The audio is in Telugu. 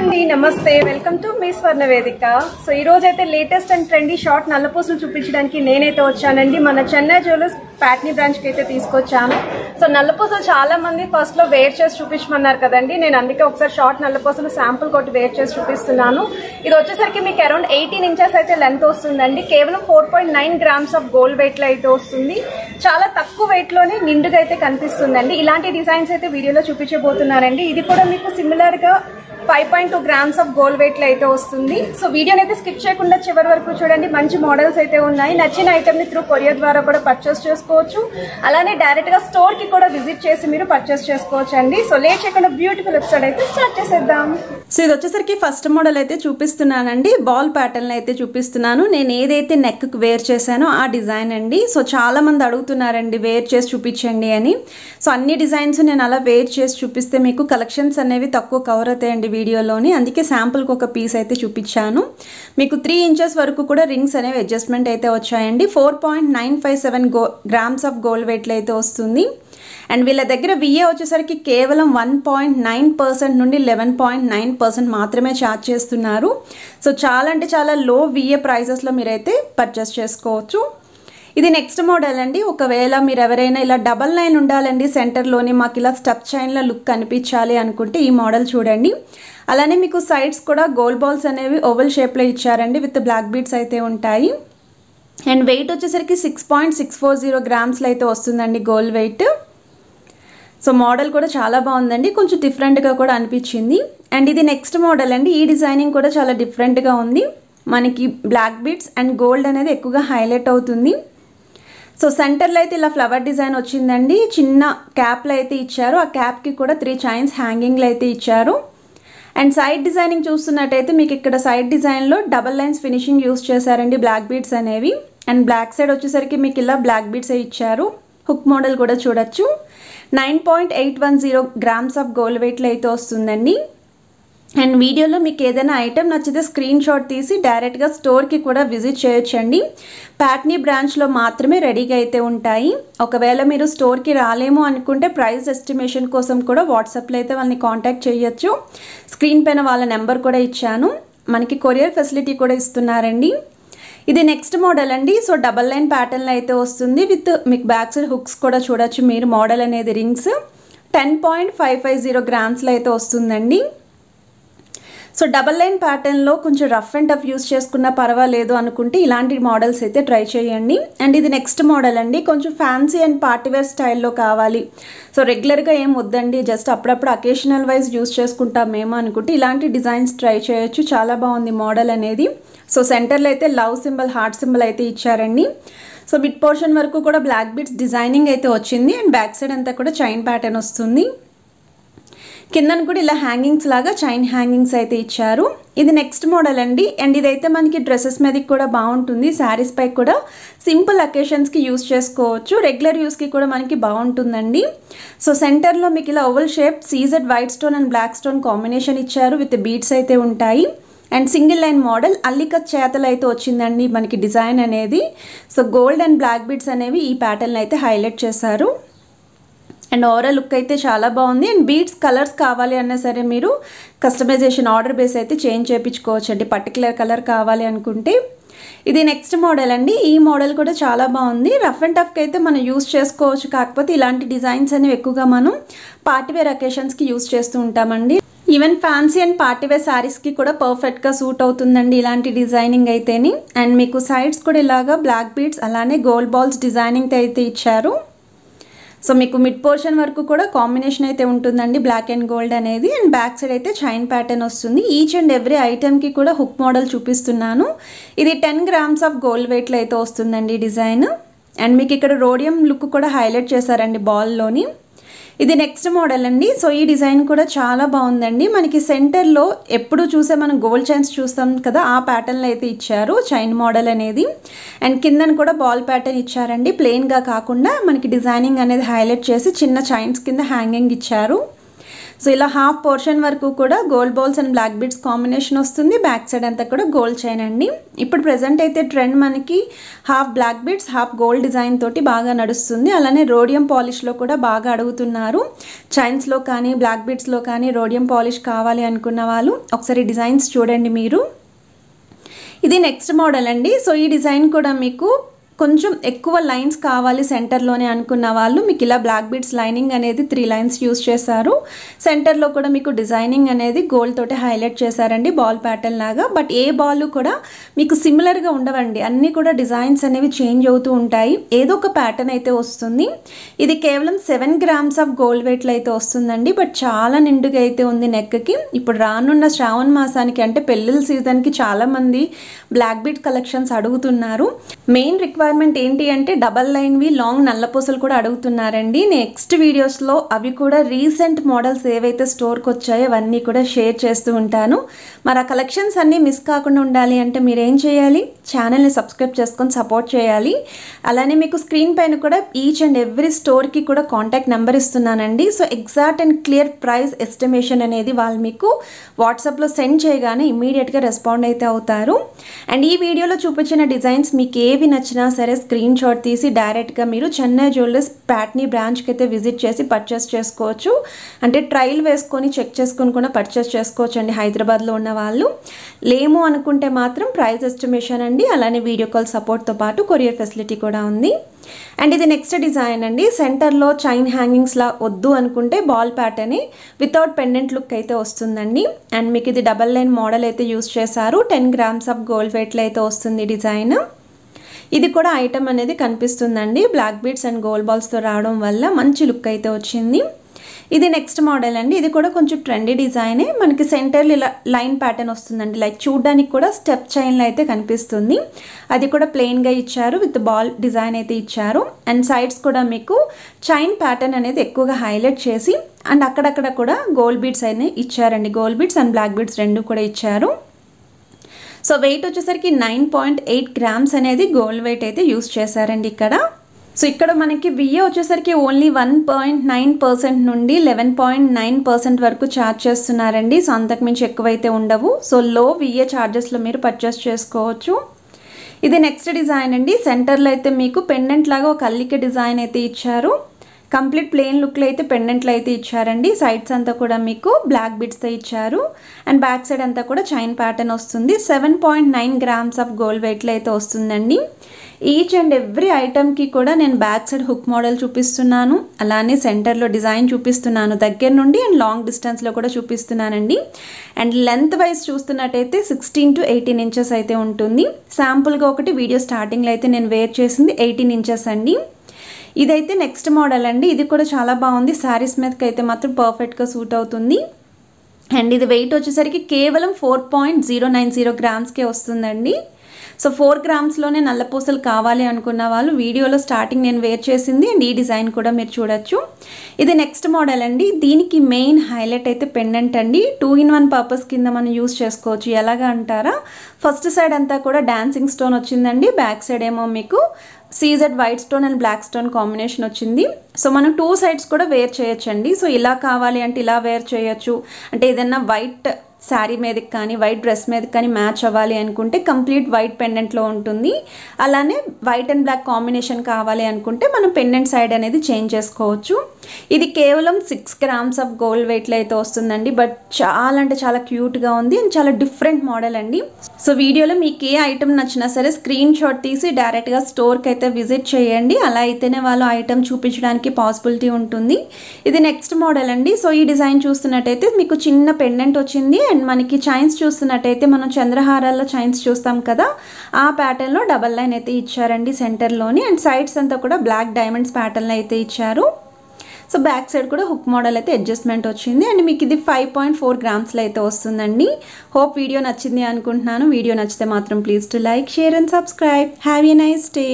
అండి నమస్తే వెల్కమ్ టు మీ స్వర్ణ వేదిక. సో ఈ రోజు అయితే లేటెస్ట్ అండ్ ట్రెండీ షార్ట్ నల్లపూసలు చూపించడానికి నేనైతే వచ్చానండి. మన చెన్నై జ్యువెలర్స్ ప్యాట్నీ బ్రాంచ్ కి అయితే తీసుకొచ్చాను. సో నల్లపూసలు చాలా మంది ఫస్ట్ లో వేర్ చేసి చూపించమన్నారు కదండి. నేను అందుకే ఒకసారి షార్ట్ నల్లపూసలు శాంపుల్ కొట్టి వేర్ చేసి చూపిస్తున్నాను. ఇది వచ్చేసరికి మీకు అరౌండ్ 18 ఇంచెస్ అయితే లెంత్ వస్తుందండి. కేవలం 4.9 గ్రామ్స్ ఆఫ్ గోల్డ్ వెయిట్ లో అయితే వస్తుంది. చాలా తక్కువ వెయిట్ లోనే నిండుగా అయితే కనిపిస్తుందండి. ఇలాంటి డిజైన్స్ అయితే వీడియోలో చూపించబోతున్నానండి. ఇది కూడా మీకు సిమిలర్ గా 5.2 గ్రామ్స్ ఆఫ్ గోల్డ్ వెయిట్ లో అయితే వస్తుంది. సో వీడియోని అయితే స్కిప్ చేయకుండా చివరి వరకు చూడండి. మంచి మోడల్స్ అయితే ఉన్నాయి. నచ్చిన ఐటమ్ ని త్రూ కొరియర్ ద్వారా కూడా పర్చేస్ చేసుకోవచ్చు. అలానే డైరెక్ట్ గా స్టోర్ కి కూడా విజిట్ చేసి మీరు పర్చేస్ చేసుకోవచ్చు అండి. సో లేట్ చేయకుండా బ్యూటిఫుల్ ఎపిసోడ్ అయితే స్టార్ట్ చేసేద్దాం. సో ఇది వచ్చేసరికి ఫస్ట్ మోడల్ అయితే చూపిస్తున్నానండి. బాల్ ప్యాటర్న్ అయితే చూపిస్తున్నాను. నేను ఏదైతే నెక్ కు వేర్ చేశానో ఆ డిజైన్ అండి. సో చాలా మంది అడుగుతున్నారండి వేర్ చేసి చూపించండి అని. సో అన్ని డిజైన్స్ నేను అలా వేర్ చేసి చూపిస్తే మీకు కలెక్షన్స్ అనేవి తక్కువ కవర్ అవుతాయండి వీడియోలోని. అందుకే శాంపుల్కి ఒక పీస్ అయితే చూపించాను. మీకు 3 ఇంచెస్ వరకు కూడా రింగ్స్ అనేవి అడ్జస్ట్మెంట్ అయితే వచ్చాయండి. 4.957 గ్రామ్స్ ఆఫ్ గోల్డ్ వెయిట్లో అయితే వస్తుంది. అండ్ వీళ్ళ దగ్గర విఏ వచ్చేసరికి కేవలం 1.9% నుండి 11.9% మాత్రమే ఛార్జ్ చేస్తున్నారు. సో చాలా అంటే చాలా లో విఏ ప్రైజెస్లో మీరైతే పర్చేస్ చేసుకోవచ్చు. ఇది నెక్స్ట్ మోడల్ అండి. ఒకవేళ మీరు ఎవరైనా ఇలా డబల్ లైన్ ఉండాలండి సెంటర్లోని, మాకు ఇలా స్టప్ చైన్లో లుక్ కనిపించాలి అనుకుంటే ఈ మోడల్ చూడండి. అలానే మీకు సైడ్స్ కూడా గోల్డ్ బాల్స్ అనేవి ఓవల్ షేప్లో ఇచ్చారండి. విత్ బ్లాక్ బీడ్స్ అయితే ఉంటాయి. అండ్ వెయిట్ వచ్చేసరికి 6.640 గ్రామ్స్లో అయితే వస్తుందండి గోల్డ్ వెయిట్. సో మోడల్ కూడా చాలా బాగుందండి. కొంచెం డిఫరెంట్గా కూడా అనిపించింది. అండ్ ఇది నెక్స్ట్ మోడల్ అండి. ఈ డిజైనింగ్ కూడా చాలా డిఫరెంట్గా ఉంది. మనకి బ్లాక్ బీడ్స్ అండ్ గోల్డ్ అనేది ఎక్కువగా హైలైట్ అవుతుంది. సో సెంటర్లో అయితే ఇలా ఫ్లవర్ డిజైన్ వచ్చిందండి. చిన్న క్యాప్లో అయితే ఇచ్చారు. ఆ క్యాప్కి కూడా 3 చైన్స్ హ్యాంగింగ్లు అయితే ఇచ్చారు. అండ్ సైడ్ డిజైనింగ్ చూస్తున్నట్టయితే మీకు ఇక్కడ సైడ్ డిజైన్లో డబల్ లైన్స్ ఫినిషింగ్ యూస్ చేశారండి బ్లాక్ బీడ్స్ అనేవి. అండ్ బ్లాక్ సైడ్ వచ్చేసరికి మీకు ఇలా బ్లాక్ బీడ్స్ ఇచ్చారు. హుక్ మోడల్ కూడా చూడొచ్చు. 9.810 గ్రామ్స్ ఆఫ్ గోల్డ్ వెయిట్లో అయితే వస్తుందండి. అండ్ వీడియోలో మీకు ఏదైనా ఐటెం నచ్చితే స్క్రీన్ షాట్ తీసి డైరెక్ట్గా స్టోర్కి కూడా విజిట్ చేయొచ్చండి. ప్యాట్నీ బ్రాంచ్లో మాత్రమే రెడీగా అయితే ఉంటాయి. ఒకవేళ మీరు స్టోర్కి రాలేమో అనుకుంటే ప్రైస్ ఎస్టిమేషన్ కోసం కూడా వాట్సాప్లో అయితే వాళ్ళని కాంటాక్ట్ చేయొచ్చు. స్క్రీన్ పైన వాళ్ళ నెంబర్ కూడా ఇచ్చాను. మనకి కొరియర్ ఫెసిలిటీ కూడా ఇస్తున్నారండి. ఇది నెక్స్ట్ మోడల్ అండి. సో డబల్ లైన్ ప్యాటర్న్లో అయితే వస్తుంది. విత్ మీకు బ్యాక్ సైడ్ హుక్స్ కూడా చూడొచ్చు మీరు. మోడల్ అనేది రింగ్స్ 10.550 గ్రామ్స్లో అయితే వస్తుందండి. సో డబల్ లైన్ ప్యాటర్న్లో కొంచెం రఫ్ అండ్ టఫ్ యూస్ చేసుకున్నా పర్వాలేదు అనుకుంటే ఇలాంటి మోడల్స్ అయితే ట్రై చేయండి. అండ్ ఇది నెక్స్ట్ మోడల్ అండి. కొంచెం ఫ్యాన్సీ అండ్ పార్టీవేర్ స్టైల్లో కావాలి, సో రెగ్యులర్గా ఏం వద్దండి, జస్ట్ అప్పుడప్పుడు అకేషనల్ వైజ్ యూస్ చేసుకుంటామేమో అనుకుంటే ఇలాంటి డిజైన్స్ ట్రై చేయొచ్చు. చాలా బాగుంది మోడల్ అనేది. సో సెంటర్లో అయితే లవ్ సింబల్, హార్ట్ సింబల్ అయితే ఇచ్చారండి. సో మిడ్ పోర్షన్ వరకు కూడా బ్లాక్ బీడ్స్ డిజైనింగ్ అయితే వచ్చింది. అండ్ బ్యాక్ సైడ్ అంతా కూడా చైన్ ప్యాటర్న్ వస్తుంది. కిందను కూడా ఇలా హ్యాంగింగ్స్ లాగా చైన్ హ్యాంగింగ్స్ అయితే ఇచ్చారు. ఇది నెక్స్ట్ మోడల్ అండి. అండ్ ఇదైతే మనకి డ్రెస్సెస్ మీదకి కూడా బాగుంటుంది. శారీస్ పై కూడా సింపుల్ అకేషన్స్కి యూస్ చేసుకోవచ్చు. రెగ్యులర్ యూస్కి కూడా మనకి బాగుంటుందండి. సో సెంటర్లో మీకు ఇలా oval shape CZ white stone and black stone combination ఇచ్చారు. విత్ బీడ్స్ అయితే ఉంటాయి. అండ్ సింగిల్ లైన్ మోడల్ అల్లికత్ చేతలు అయితే వచ్చిందండి మనకి డిజైన్ అనేది. So gold and black beads అనేవి ఈ ప్యాటర్న్ అయితే హైలైట్ చేశారు. అండ్ ఓవరాల్ లుక్ అయితే చాలా బాగుంది. అండ్ బీడ్స్ కలర్స్ కావాలి అన్నా సరే మీరు కస్టమైజేషన్ ఆర్డర్ బేస్ అయితే చేంజ్ చేయించుకోవచ్చు అండి, పర్టికులర్ కలర్ కావాలి అనుకుంటే. ఇది నెక్స్ట్ మోడల్ అండి. ఈ మోడల్ కూడా చాలా బాగుంది. రఫ్ అండ్ టఫ్కి అయితే మనం యూస్ చేసుకోవచ్చు. కాకపోతే ఇలాంటి డిజైన్స్ అనేవి ఎక్కువగా మనం పార్టీవేర్ అకేషన్స్కి యూస్ చేస్తూ ఉంటామండి. ఈవెన్ ఫ్యాన్సీ అండ్ పార్టీవేర్ శారీస్కి కూడా పర్ఫెక్ట్గా సూట్ అవుతుందండి ఇలాంటి డిజైనింగ్ అయితేని. అండ్ మీకు సైడ్స్ కూడా ఇలాగా బ్లాక్ బీడ్స్ అలానే గోల్డ్ బాల్స్ డిజైనింగ్ అయితే ఇచ్చారు. సో మీకు మిడ్ పోర్షన్ వరకు కూడా కాంబినేషన్ అయితే ఉంటుందండి బ్లాక్ అండ్ గోల్డ్ అనేది. అండ్ బ్యాక్ సైడ్ అయితే చైన్ ప్యాటర్న్ వస్తుంది. ఈచ్ అండ్ ఎవ్రీ ఐటెంకి కూడా హుక్ మోడల్ చూపిస్తున్నాను. ఇది 10 గ్రామ్స్ ఆఫ్ గోల్డ్ వెయిట్లో అయితే వస్తుందండి డిజైన్. అండ్ మీకు ఇక్కడ రోడియం లుక్ కూడా హైలైట్ చేశారండి బాల్లోని. ఇది నెక్స్ట్ మోడల్ అండి. సో ఈ డిజైన్ కూడా చాలా బాగుందండి. మనకి సెంటర్లో ఎప్పుడు చూసే మనం గోల్డ్ చైన్స్ చూస్తాం కదా, ఆ ప్యాటర్న్లో అయితే ఇచ్చారు చైన్ మోడల్ అనేది. అండ్ కిందను కూడా బాల్ ప్యాటర్న్ ఇచ్చారండి. ప్లెయిన్గా కాకుండా మనకి డిజైనింగ్ అనేది హైలైట్ చేసి చిన్న చైన్స్ కింద హ్యాంగింగ్ ఇచ్చారు. సో ఇలా హాఫ్ పోర్షన్ వరకు కూడా gold balls and black beads combination వస్తుంది. బ్యాక్ సైడ్ అంతా కూడా గోల్డ్ చైన్ అండి. ఇప్పుడు ప్రెజెంట్ అయితే ట్రెండ్ మనకి half black beads half gold design తోటి బాగా నడుస్తుంది. అలానే రోడియం పాలిష్లో కూడా బాగా అడుగుతున్నారు. చైన్స్లో కానీ బ్లాక్ బీడ్స్లో కానీ రోడియం పాలిష్ కావాలి అనుకున్న వాళ్ళు ఒకసారి డిజైన్స్ చూడండి మీరు. ఇది నెక్స్ట్ మోడల్ అండి. సో ఈ డిజైన్ కూడా మీకు కొంచెం ఎక్కువ లైన్స్ కావాలి సెంటర్లోనే అనుకున్న వాళ్ళు మీకు ఇలా బ్లాక్ బీడ్స్ లైనింగ్ అనేది 3 లైన్స్ యూస్ చేశారు. సెంటర్లో కూడా మీకు డిజైనింగ్ అనేది గోల్డ్ తోటి హైలైట్ చేశారండి బాల్ ప్యాటర్న్ లాగా. బట్ ఏ బాల్ కూడా మీకు సిమిలర్గా ఉండవండి, అన్నీ కూడా డిజైన్స్ అనేవి చేంజ్ అవుతూ ఉంటాయి. ఏదో ఒక ప్యాటర్న్ అయితే వస్తుంది. ఇది కేవలం 7 grams ఆఫ్ గోల్డ్ వెయిట్లో అయితే వస్తుందండి. బట్ చాలా నిండుగా అయితే ఉంది నెక్కి. ఇప్పుడు రానున్న శ్రావణ మాసానికి అంటే పెళ్ళిళ్ళ సీజన్కి చాలామంది బ్లాక్ బీడ్ కలెక్షన్స్ అడుగుతున్నారు. మెయిన్ రిక్వైర్మెంట్ ఏంటి అంటే డబల్ లైన్వి లాంగ్ నల్లపూసలు కూడా అడుగుతున్నారండి. నెక్స్ట్ వీడియోస్లో అవి కూడా రీసెంట్ మోడల్స్ ఏవైతే స్టోర్కి వచ్చాయో అవన్నీ కూడా షేర్ చేస్తూ ఉంటాను. మరి ఆ కలెక్షన్స్ అన్నీ మిస్ కాకుండా ఉండాలి అంటే మీరు ఏం చేయాలి, ఛానల్ని సబ్స్క్రైబ్ చేసుకొని సపోర్ట్ చేయాలి. అలానే మీకు స్క్రీన్ పైన కూడా ఈచ్ అండ్ ఎవ్రీ స్టోర్కి కూడా కాంటాక్ట్ నెంబర్ ఇస్తున్నానండి. So exact and clear price estimation అనేది వాళ్ళు మీకు వాట్సాప్లో సెండ్ చేయగానే ఇమీడియట్గా రెస్పాండ్ అయితే అవుతారు. అండ్ ఈ వీడియోలో చూపించిన డిజైన్స్ మీకు ఏవి నచ్చినా సరే స్క్రీన్ షాట్ తీసి డైరెక్ట్గా మీరు చెన్నై జ్యువెలర్స్ ప్యాట్నీ బ్రాంచ్కి అయితే విజిట్ చేసి పర్చేస్ చేసుకోవచ్చు. అంటే ట్రయల్ వేసుకొని చెక్ చేసుకొని కూడా పర్చేస్ చేసుకోవచ్చు అండి హైదరాబాద్లో ఉన్న వాళ్ళు. లేము అనుకుంటే మాత్రం ప్రైస్ ఎస్టిమేషన్ అండి, అలానే వీడియో కాల్ సపోర్ట్తో పాటు కొరియర్ ఫెసిలిటీ కూడా ఉంది. అండ్ ఇది నెక్స్ట్ డిజైన్ అండి. సెంటర్లో చైన్ హ్యాంగింగ్స్లా వద్దు అనుకుంటే ball pattern without pendant look అయితే వస్తుందండి. అండ్ మీకు ఇది డబల్ లైన్ మోడల్ అయితే యూస్ చేశారు. 10 grams ఆఫ్ గోల్డ్ వెయిట్లో అయితే వస్తుంది డిజైన్. ఇది కూడా ఐటమ్ అనేది కనిపిస్తుందండి. బ్లాక్ బీడ్స్ అండ్ గోల్డ్ బాల్స్తో రావడం వల్ల మంచి లుక్ అయితే వచ్చింది. ఇది నెక్స్ట్ మోడల్ అండి. ఇది కూడా కొంచెం ట్రెండీ డిజైనే. మనకి సెంటర్లో ఇలా లైన్ ప్యాటర్న్ వస్తుందండి. లైక్ చూడడానికి కూడా స్టెప్ చైన్లో అయితే కనిపిస్తుంది. అది కూడా ప్లెయిన్గా ఇచ్చారు, విత్ బాల్ డిజైన్ అయితే ఇచ్చారు. అండ్ సైడ్స్ కూడా మీకు చైన్ ప్యాటర్న్ అనేది ఎక్కువగా హైలైట్ చేసి అండ్ అక్కడక్కడ కూడా గోల్డ్ బీడ్స్ అయితే ఇచ్చారండి. Gold beads and black beads రెండు కూడా ఇచ్చారు. సో వెయిట్ వచ్చేసరికి 9.8 grams అనేది గోల్డ్ వెయిట్ అయితే యూస్ చేశారండి ఇక్కడ. సో ఇక్కడ మనకి విఏ వచ్చేసరికి ఓన్లీ 1.9% నుండి 11.9% వరకు ఛార్జ్ చేస్తున్నారండి. సో అంతకుమించి ఎక్కువైతే ఉండవు. సో లో విఏ ఛార్జెస్లో మీరు పర్చేస్ చేసుకోవచ్చు. ఇది నెక్స్ట్ డిజైన్ అండి. సెంటర్లో అయితే మీకు పెండెంట్ లాగా ఒక అల్లిక డిజైన్ అయితే ఇచ్చారు. కంప్లీట్ ప్లెయిన్ లుక్లో అయితే పెండెంట్లు అయితే ఇచ్చారండి. సైడ్స్ అంతా కూడా మీకు బ్లాక్ బీడ్స్తో ఇచ్చారు. అండ్ బ్యాక్ సైడ్ అంతా కూడా చైన్ ప్యాటర్న్ వస్తుంది. 7.9 grams ఆఫ్ గోల్డ్ వెయిట్లో అయితే వస్తుందండి. ఈచ్ అండ్ ఎవ్రీ ఐటమ్కి కూడా నేను బ్యాక్ సైడ్ హుక్ మోడల్ చూపిస్తున్నాను, అలానే సెంటర్లో డిజైన్ చూపిస్తున్నాను దగ్గర నుండి, అండ్ లాంగ్ డిస్టెన్స్లో కూడా చూపిస్తున్నానండి. అండ్ లెంత్ వైజ్ చూస్తున్నట్టయితే 16 to 18 inches అయితే ఉంటుంది. శాంపుల్గా ఒకటి వీడియో స్టార్టింగ్లో అయితే నేను వేర్ చేసింది 18 inches అండి. ఇదైతే నెక్స్ట్ మోడల్ అండి. ఇది కూడా చాలా బాగుంది. శారీస్ మీదకి అయితే మాత్రం పర్ఫెక్ట్గా సూట్ అవుతుంది. అండ్ ఇది వెయిట్ వచ్చేసరికి కేవలం 4.090 grams వస్తుందండి. సో 4 grams-లోనే నల్లపూసలు కావాలి అనుకున్న వాళ్ళు వీడియోలో స్టార్టింగ్ నేను వేర్ చేసింది అండ్ ఈ డిజైన్ కూడా మీరు చూడొచ్చు. ఇది నెక్స్ట్ మోడల్ అండి. దీనికి మెయిన్ హైలైట్ అయితే పెండెంట్ అండి. 2-in-1 పర్పస్ కింద మనం యూస్ చేసుకోవచ్చు. ఎలాగా అంటారా, ఫస్ట్ సైడ్ అంతా కూడా డాన్సింగ్ స్టోన్ వచ్చిందండి. బ్యాక్ సైడ్ ఏమో మీకు CZ white stone and black stone combination వచ్చింది. సో మనం 2 sides కూడా వేర్ చేయొచ్చండి. సో ఇలా కావాలి అంటే ఇలా వేర్ చేయొచ్చు. అంటే ఏదైనా వైట్ శారీ మీదకి కానీ వైట్ డ్రెస్ మీదకి కానీ మ్యాచ్ అవ్వాలి అనుకుంటే కంప్లీట్ వైట్ పెండెంట్లో ఉంటుంది. అలానే వైట్ అండ్ బ్లాక్ కాంబినేషన్ కావాలి అనుకుంటే మనం పెండెంట్ సైడ్ అనేది చేంజ్ చేసుకోవచ్చు. ఇది కేవలం 6 grams ఆఫ్ గోల్డ్ వెయిట్లో అయితే వస్తుందండి. బట్ చాలా అంటే చాలా క్యూట్గా ఉంది అండ్ చాలా డిఫరెంట్ మోడల్ అండి. సో వీడియోలో మీకు ఏ ఐటమ్ నచ్చినా సరే స్క్రీన్ షాట్ తీసి డైరెక్ట్గా స్టోర్కి అయితే విజిట్ చేయండి. అలా అయితేనే వాళ్ళు ఐటమ్ చూపించడానికి పాసిబిలిటీ ఉంటుంది. ఇది నెక్స్ట్ మోడల్ అండి. సో ఈ డిజైన్ చూస్తున్నట్టయితే మీకు చిన్న పెండెంట్ వచ్చింది. అండ్ మనకి చైన్స్ చూస్తున్నట్టయితే మనం చంద్రహారాల్లో చైన్స్ చూస్తాం కదా, ఆ ప్యాటర్న్లో డబల్ లైన్ అయితే ఇచ్చారండి సెంటర్లోని. అండ్ సైడ్స్ అంతా కూడా బ్లాక్ డైమండ్స్ ప్యాటర్న్లో అయితే ఇచ్చారు. సో బ్యాక్ సైడ్ కూడా హుక్ మోడల్ అయితే అడ్జస్ట్మెంట్ వచ్చింది. అండ్ మీకు ఇది 5.4 grams-లో అయితే వస్తుందండి. హోప్ వీడియో నచ్చింది అనుకుంటున్నాను. వీడియో నచ్చితే మాత్రం please to like, share and subscribe. Have a nice day.